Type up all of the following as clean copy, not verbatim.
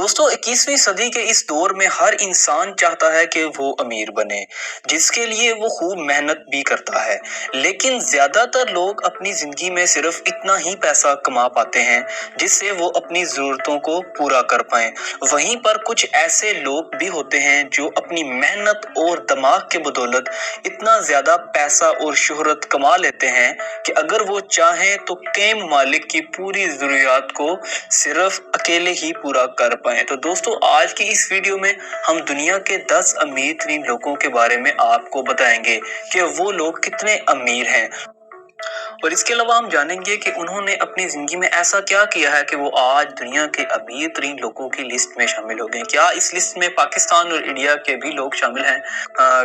दोस्तों 21वीं सदी के इस दौर में हर इंसान चाहता है कि वो अमीर बने, जिसके लिए वो खूब मेहनत भी करता है। लेकिन ज्यादातर लोग अपनी जिंदगी में सिर्फ इतना ही पैसा कमा पाते हैं जिससे वो अपनी जरूरतों को पूरा कर पाएं। वहीं पर कुछ ऐसे लोग भी होते हैं जो अपनी मेहनत और दिमाग के बदौलत इतना ज्यादा पैसा और शोहरत कमा लेते हैं कि अगर वो चाहें तो कई मालिक की पूरी जरूरियात को सिर्फ अकेले ही पूरा कर पाए। तो दोस्तों आज की इस वीडियो में हम दुनिया के 10 अमीर तरीन लोगों के बारे में आपको बताएंगे कि वो लोग कितने अमीर हैं, और इसके अलावा हम जानेंगे कि उन्होंने अपनी जिंदगी में ऐसा क्या किया है कि वो आज दुनिया के अमीर तरीन लोगों की लिस्ट में शामिल हो गए। क्या इस लिस्ट में पाकिस्तान और इंडिया के भी लोग शामिल हैं?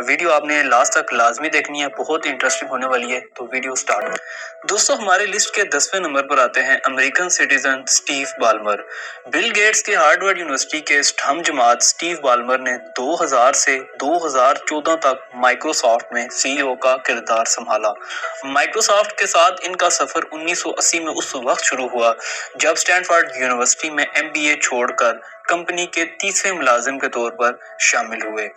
वीडियो आपने लास्ट तक लाजमी देखनी है, बहुत इंटरेस्टिंग होने वाली है। तो वीडियो स्टार्ट। दोस्तों हमारे लिस्ट के 10वें नंबर पर आते हैं American citizen Steve Ballmer. Bill Gates के हार्वर्ड यूनिवर्सिटी के हम जमात स्टीव बाल्मर ने 2000 से 2014 तक माइक्रोसॉफ्ट में सीईओ का किरदार संभाला। माइक्रोसॉफ्ट के साथ इनका सफर 1980 में उस वक्त शुरू हुआ जब स्टैनफोर्ड यूनिवर्सिटी में एमबीए छोड़कर कंपनी के 30वें मुलाजिम के तौर पर शामिल हुए।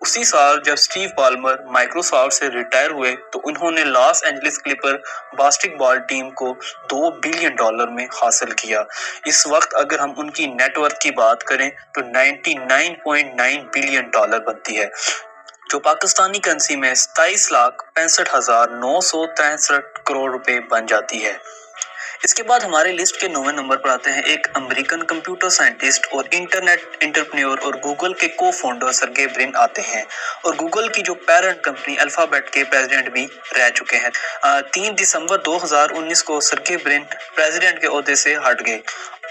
उसी साल जब स्टीव बाल्मर माइक्रोसॉफ्ट से रिटायर हुए तो उन्होंने Los Angeles clipper basketball team को $2 बिलियन में हासिल किया। इस वक्त अगर हम उनकी नेटवर्थ की बात करें तो $99.9 बिलियन बनती है, जो पाकिस्तानी करेंसी में 27,65,963 करोड़ रुपए बन जाती है। इसके बाद हमारे लिस्ट के 9वें नंबर पर आते हैं एक अमेरिकन कंप्यूटर साइंटिस्ट और इंटरनेट एंटरप्रेन्योर और गूगल के को फाउंडर सर्गे ब्रिन आते हैं, और गूगल की जो पेरेंट कंपनी अल्फाबेट के प्रेसिडेंट भी रह चुके हैं। 3 दिसंबर 2019 को सर्गे ब्रिन प्रेसिडेंट के ओहदे से हट गए।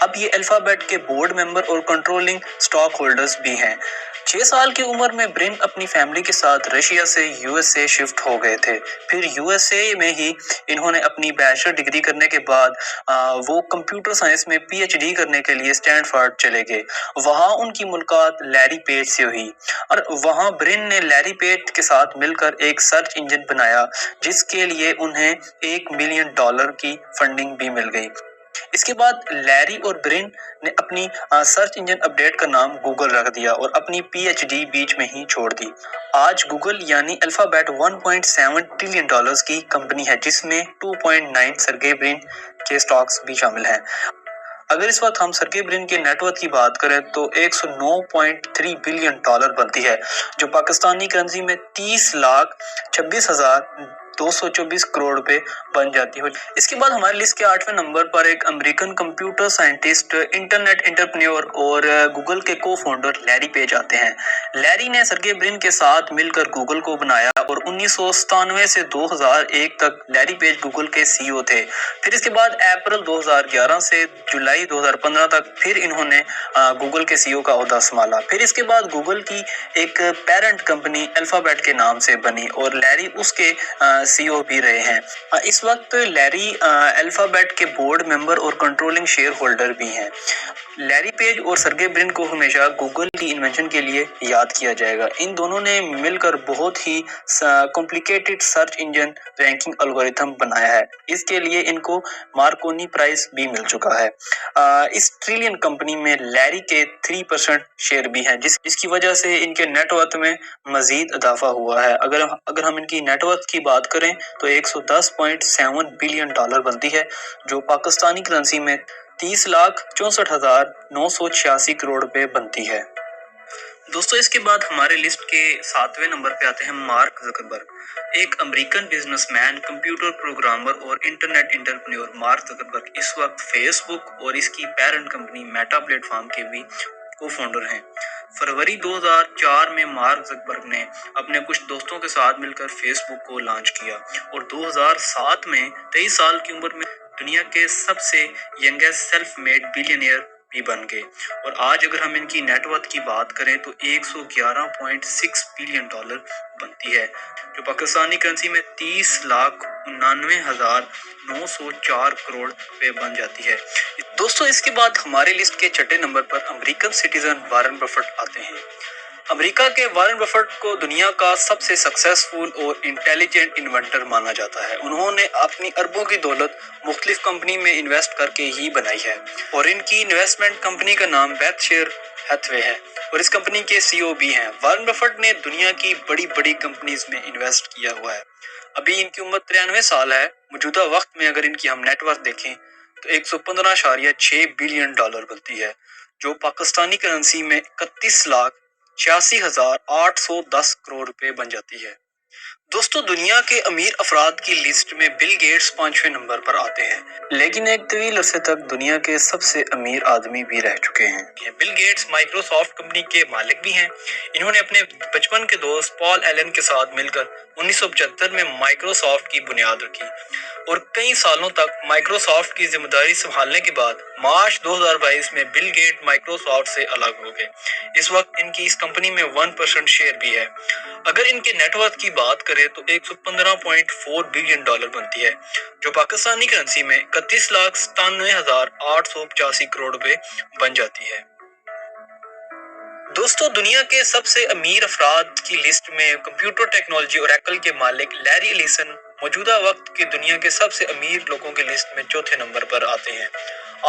अब ये अल्फाबेट के बोर्ड मेंबर और कंट्रोलिंग स्टॉक होल्डर्स भी हैं। 6 साल की उम्र में ब्रिन अपनी फैमिली के साथ रशिया से यूएसए शिफ्ट हो गए थे। फिर यूएसए में ही इन्होंने अपनी बैचलर डिग्री करने के बाद वो कंप्यूटर साइंस में पीएचडी करने के लिए स्टैनफोर्ड चले गए। वहां उनकी मुलाकात लैरी पेज से हुई और वहां ब्रिन ने लैरी पेज के साथ मिलकर एक सर्च इंजन बनाया जिसके लिए उन्हें $1 मिलियन की फंडिंग भी मिल गई। इसके बाद लैरी और ब्रिन ने अपनी सर्च इंजन अपडेट का नाम गूगल रख दिया और अपनी पीएचडी बीच में ही छोड़ दी। आज गूगल यानी अल्फाबेट $1.7 ट्रिलियन की कंपनी है, जिसमें 2.9 सर्गे ब्रिन के स्टॉक्स भी शामिल हैं। अगर इस वक्त हम सर्गे ब्रिन के नेटवर्थ की बात करें तो $109.3 बिलियन बनती है, जो पाकिस्तानी करेंसी में 30,26,224 करोड़ रुपए बन जाती है। इसके बाद हमारी लिस्ट के 8वें नंबर पर एक American computer scientist, internet entrepreneur और गूगल के को फाउंडर लैरी पेज आते हैं। लैरी ने सर्गे ब्रिन के साथ मिलकर गूगल को बनाया और 1997 से 2001 तक लैरी पेज गूगल के सीईओ थे। फिर इसके बाद अप्रैल 2011 से जुलाई 2015 तक फिर इन्होंने गूगल के सीईओ का ओहदा संभाला। फिर इसके बाद गूगल की एक पेरेंट कंपनी अल्फाबेट के नाम से बनी और लैरी उसके सीईओ भी रहे हैं। इस वक्त लैरी अल्फाबेट के बोर्ड मेंबर और कंट्रोलिंग शेयर होल्डर भी हैं। लैरी पेज और सर्गे ब्रिन को हमेशा गूगल की इन्वेंशन के लिए याद किया जाएगा। इन दोनों ने मिलकर बहुत ही complicated search engine ranking algorithm बनाया है। इसके लिए इनको मार्कोनी प्राइज भी मिल चुका है। इस ट्रिलियन कंपनी में लैरी के 3% शेयर भी हैं, जिसकी वजह से इनके नेटवर्थ में मजीद इजाफा हुआ है। अगर हम इनकी नेटवर्थ की बात करें तो $110.7 बिलियन बनती है, जो पाकिस्तानी करेंसी में 30,64,986 करोड़ रुपए बनती है। दोस्तों इसके बाद हमारे लिस्ट के 7वें नंबर पे आते हैं मार्क जकरबर्ग। एक अमेरिकन बिजनेसमैन, कंप्यूटर प्रोग्रामर और इंटरनेट एंटरप्रेन्योर मार्क जकरबर्ग इस वक्त फेसबुक और इसकी पेरेंट कंपनी मेटा प्लेटफॉर्म के भी को फाउंडर हैं। फरवरी 2004 में मार्क जकरबर्ग ने अपने कुछ दोस्तों के साथ मिलकर फेसबुक को लॉन्च किया और 2007 में 23 साल की उम्र में दुनिया के सबसे यंगेस्ट सेल्फ मेड बिलियनियर भी बन गए। और आज अगर हम इनकी नेटवर्थ की बात करें तो $111.6 बिलियन बनती है, जो पाकिस्तानी करेंसी में 30,99,904 करोड़ पे बन जाती है। दोस्तों इसके बाद हमारे लिस्ट के 6ठे नंबर पर अमेरिकन सिटीजन वॉरेन बफेट आते हैं। अमेरिका के वॉरेन बफेट को दुनिया का सबसे सक्सेसफुल और इंटेलिजेंट इन्वेंटर माना जाता है। उन्होंने अपनी अरबों की दौलत मुख्तलिफ कंपनी में इन्वेस्ट करके ही बनाई है और इनकी इन्वेस्टमेंट कंपनी का नाम बेर्थशेयर ہیتھوے ہے اور اس کمپنی کے سی او بھی ہیں۔ وارن بفٹ نے دنیا کی بڑی بڑی کمپنیز میں انویسٹ کیا ہوا ہے۔ ابھی ان کی عمر 93 سال ہے۔ موجودہ وقت میں اگر ان کی ہم نیٹ ورتھ دیکھیں تو 115.6 بلین ڈالر بنتی ہے، جو پاکستانی کرنسی میں 31,86,810 کروڑ روپے بن جاتی ہے۔ دوستو، دنیا کے امیر افراد کی لسٹ میں بل گیٹس 5ویں نمبر پر آتے ہیں، لیکن ایک طویل عرصے تک دنیا کے سب سے امیر آدمی بھی رہ چکے ہیں۔ بل گیٹس مائکروسافٹ کمپنی کے مالک بھی ہیں۔ انہوں نے اپنے بچپن کے دوست پال ایلن کے ساتھ مل کر 1975 میں مائکروسافٹ کی بنیاد رکھی اور کئی سالوں تک مائکروسافٹ کی ذمہ داری سنبھالنے کے بعد مارچ 2022 میں بل گیٹ مائکروسافٹ سے الگ ہو گئے۔ اس وقت ان کی اس کمپنی میں 1% شیئر بھی ہے۔ اگر ان کے نیٹ ورتھ کی بات کریں تو 115.4 بلین ڈالر بنتی ہے، جو پاکستانی کرنسی میں 31,97,885 کروڑ روپے بن جاتی ہے۔ دوستو، دنیا کے سب سے امیر افراد کی لسٹ میں کمپیوٹر ٹیکنالوجی اوریکل کے مالک لیری ایلیسن موجودہ وقت کے دنیا کے سب سے امیر لوگوں کے لسٹ میں چوتھے نمبر پر آتے ہیں۔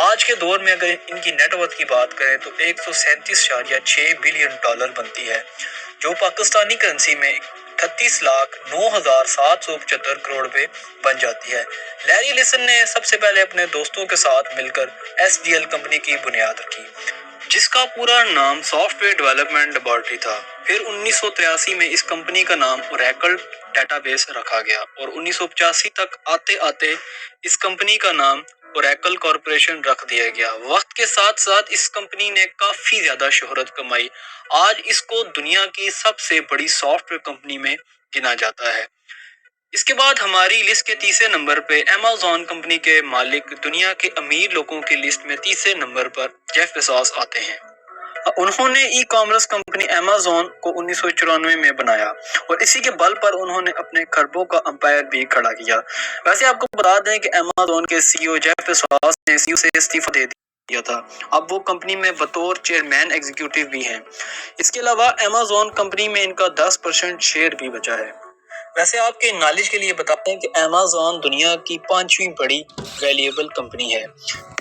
آج کے دور میں اگر ان کی نیٹ ورتھ کی بات کریں تو 137.6 بلین ڈالر بنتی ہے، جو پاکستانی کرنسی میں 38,09,775 کروڑ روپے بن جاتی ہے۔ لیری ایلیسن نے سب سے پہلے اپنے دوستوں کے ساتھ مل کر SDL کمپنی کی بنیاد رکھی، جس کا پورا نام سافٹ ویئر ڈیولپمنٹ لیبارٹری تھا۔ پھر 1983 میں اس کمپنی کا نام اوریکل ڈیٹا بیس رکھا گیا اور 1985 تک آتے آتے اس کمپنی کا نام اوریکل کارپوریشن رکھ دیا گیا۔ وقت کے ساتھ ساتھ اس کمپنی نے کافی زیادہ شہرت کمائی۔ آج اس کو دنیا کی سب سے بڑی سافٹ ویئر کمپنی میں گنا جاتا ہے۔ اس کے بعد ہماری لسٹ کے تیسرے نمبر پہ Amazon کمپنی کے مالک دنیا کے امیر لوگوں کی لسٹ میں تیسرے نمبر پر جیف بیزوس آتے ہیں۔ انہوں نے ای کامرس کمپنی Amazon کو 1994 میں بنایا اور اسی کے بل پر انہوں نے اپنے خربوں کا امپائر بھی کھڑا کیا۔ ویسے آپ کو بتا دیں کہ Amazon کے سی او جیف بیزوس نے سی او سے استعفیٰ دے دیا تھا۔ اب وہ کمپنی میں بطور چیئرمین ایگزیکٹو بھی ہیں۔ اس کے علاوہ Amazon کمپنی میں ان کا 10% شیئر بھی بچا ہے۔ ویسے آپ کے نالج کے لیے بتاتے ہیں کہ Amazon دنیا کی 5ویں بڑی ویلیوبل کمپنی ہے،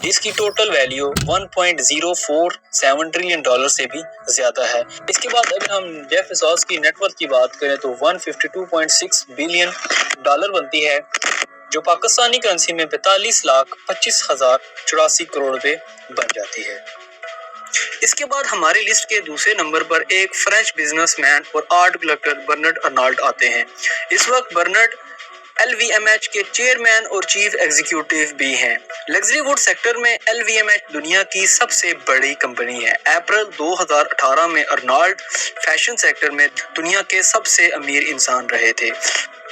جس کی ٹوٹل ویلیو 1.047 ٹریلین ڈالر سے بھی زیادہ ہے۔ اس کے بعد اگر ہم جیف بیزوس کی نیٹ ورتھ کی بات کریں تو 152.6 بلین ڈالر بنتی ہے، جو پاکستانی کرنسی میں 42,25,084 کروڑ روپے بن جاتی ہے۔ اس کے بعد ہماری لسٹ کے دوسرے نمبر پر ایک فرینچ بزنس مین اور آرٹ کلیکٹر برنارڈ ارنالڈ آتے ہیں۔ اس وقت برنارڈ LVMH کے چیئرمین اور چیف ایگزیکٹو بھی ہیں۔ لگژری ووڈ سیکٹر میں LVMH دنیا کی سب سے بڑی کمپنی ہے۔ اپریل 2018 میں ارنالڈ فیشن سیکٹر میں دنیا کے سب سے امیر انسان رہے تھے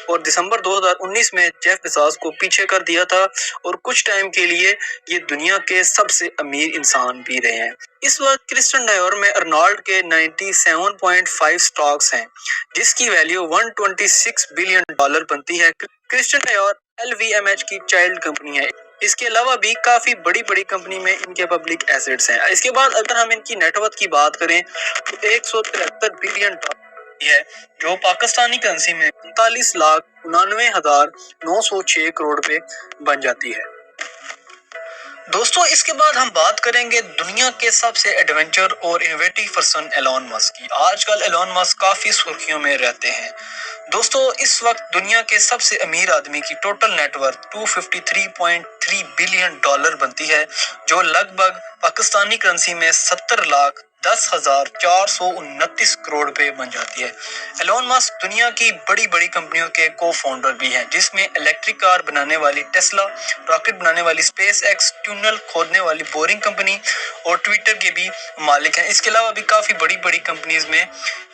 اور دسمبر 2019 میں جیف بیزوس کو پیچھے کر دیا تھا اور کچھ ٹائم کے لیے یہ دنیا کے سب سے امیر انسان بھی رہے ہیں۔ اس وقت کرسچن ڈائور میں ارنالڈ کے 97.5 سٹاکس ہیں، جس کی ویلیو 126 بلین ڈالر بنتی ہے۔ کرسچن ڈائور LVMH کی چائلڈ کمپنی ہے۔ اس کے علاوہ بھی کافی بڑی بڑی کمپنی میں ان کے پبلک ایسٹس ہیں۔ اس کے بعد اگر ہم ان کی نیٹ ورتھ کی بات کریں تو 173 بلین ڈالر ہے، جو پاکستانی کرنسی میں 39,99,906 کروڑ روپے بن جاتی ہے۔ دوستو، اس کے بعد ہم بات کریں گے دنیا کے سب سے ایڈونچر اور انوویٹو پرسن ایلون مسک کی۔ آج کل ایلون مسک کافی سرخیوں میں رہتے ہیں۔ دوستو، اس وقت دنیا کے سب سے امیر آدمی کی total net worth 253.3 billion dollar بنتی ہے، جو لگ بھگ پاکستانی کرنسی میں 70,10,429 کروڑ روپے بن جاتی ہے۔ ایلون مسک دنیا کی بڑی بڑی کمپنیوں کے کو فاؤنڈر بھی ہیں، جس میں الیکٹرک کار بنانے والی ٹیسلا، راکٹ بنانے والی اسپیس ایکس، ٹنل کھودنے والی بورنگ کمپنی اور ٹویٹر کے بھی مالک ہیں۔ اس کے علاوہ بھی کافی بڑی بڑی کمپنیز میں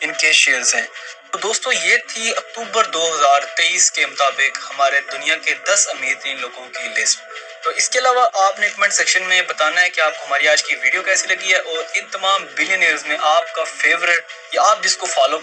ان کے شیئرز ہیں۔ تو دوستو، یہ تھی اکتوبر 2023 کے مطابق ہمارے دنیا کے 10 امیر ترین لوگوں کی لسٹ۔ تو اس کے علاوہ آپ نے کمنٹ سیکشن میں بتانا ہے کہ آپ کو ہماری آج کی ویڈیو کیسی لگی ہے اور ان تمام بلینئرز میں آپ کا فیورٹ یا آپ جس کو فالو